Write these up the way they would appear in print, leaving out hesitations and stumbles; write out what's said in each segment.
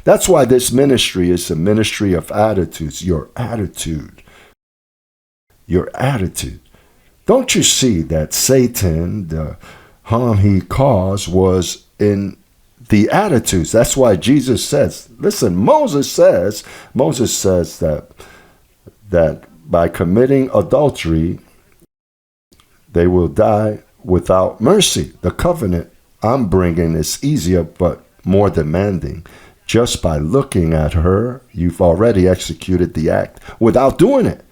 That's why this ministry is a ministry of attitudes. Your attitude. Your attitude. Don't you see that Satan, the harm he caused was in the attitudes? That's why Jesus says, listen, Moses says that by committing adultery, they will die without mercy. The covenant I'm bringing is easier but more demanding. Just by looking at her, you've already executed the act without doing it.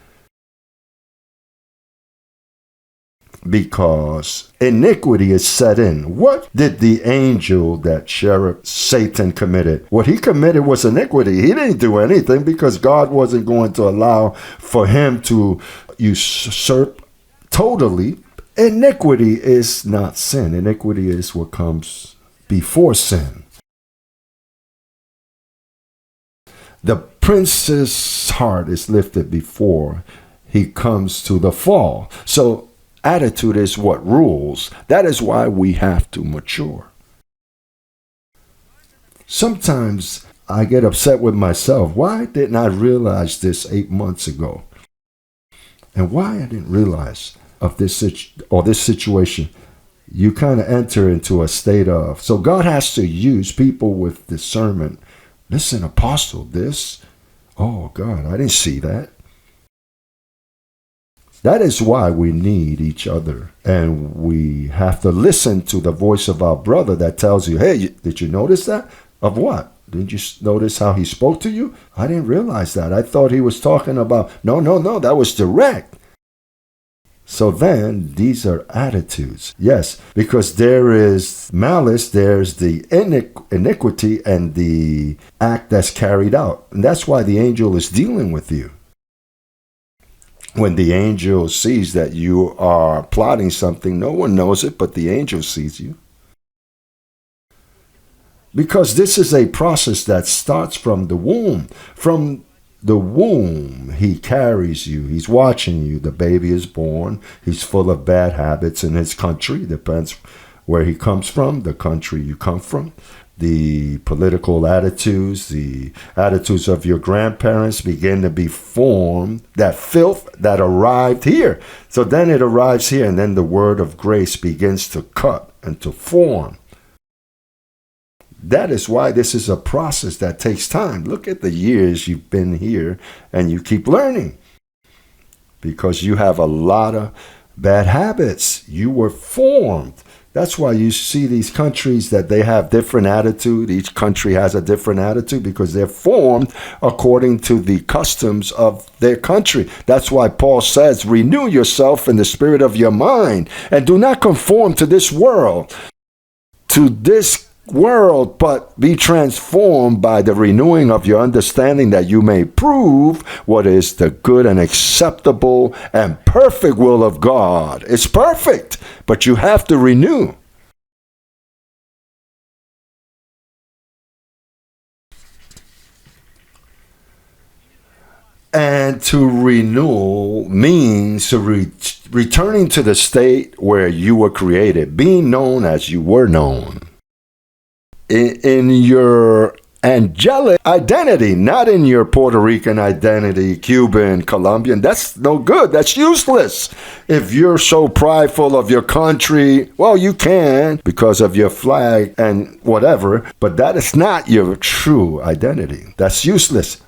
Because iniquity is set in. What did the angel that cherubed Satan committed? What he committed was iniquity. He didn't do anything because God wasn't going to allow for him to usurp totally. Iniquity is not sin. Iniquity is what comes before sin. The prince's heart is lifted before he comes to the fall. So attitude is what rules. That is why we have to mature. Sometimes I get upset with myself. Why didn't I realize this 8 months ago? And why I didn't realize of this situation? You kind of enter into a state of. So God has to use people with discernment. Listen, apostle, this. Oh God, I didn't see that. That is why we need each other. And we have to listen to the voice of our brother that tells you, hey, did you notice that? Of what? Didn't you notice how he spoke to you? I didn't realize that. I thought he was talking about, no, that was direct. So then these are attitudes. Yes, because there is malice, there's the iniquity and the act that's carried out. And that's why the angel is dealing with you. When the angel sees that you are plotting something, no one knows it, but the angel sees you. Because this is a process that starts from the womb. From the womb, he carries you. He's watching you. The baby is born. He's full of bad habits in his country. Depends where he comes from, the country you come from. The political attitudes, the attitudes of your grandparents begin to be formed. That filth that arrived here. So then it arrives here, and then the word of grace begins to cut and to form. That is why this is a process that takes time. Look at the years you've been here, and you keep learning. Because you have a lot of bad habits. You were formed. That's why you see these countries that they have different attitude. Each country has a different attitude because they're formed according to the customs of their country. That's why Paul says, renew yourself in the spirit of your mind and do not conform to this world, but be transformed by the renewing of your understanding, that you may prove what is the good and acceptable and perfect will of God. It's perfect, but you have to renew. And to renew means returning to the state where you were created, being known as you were known. In your angelic identity, not in your Puerto Rican identity, Cuban, Colombian. That's no good. That's useless. If you're so prideful of your country, well, you can because of your flag and whatever, but that is not your true identity. That's useless.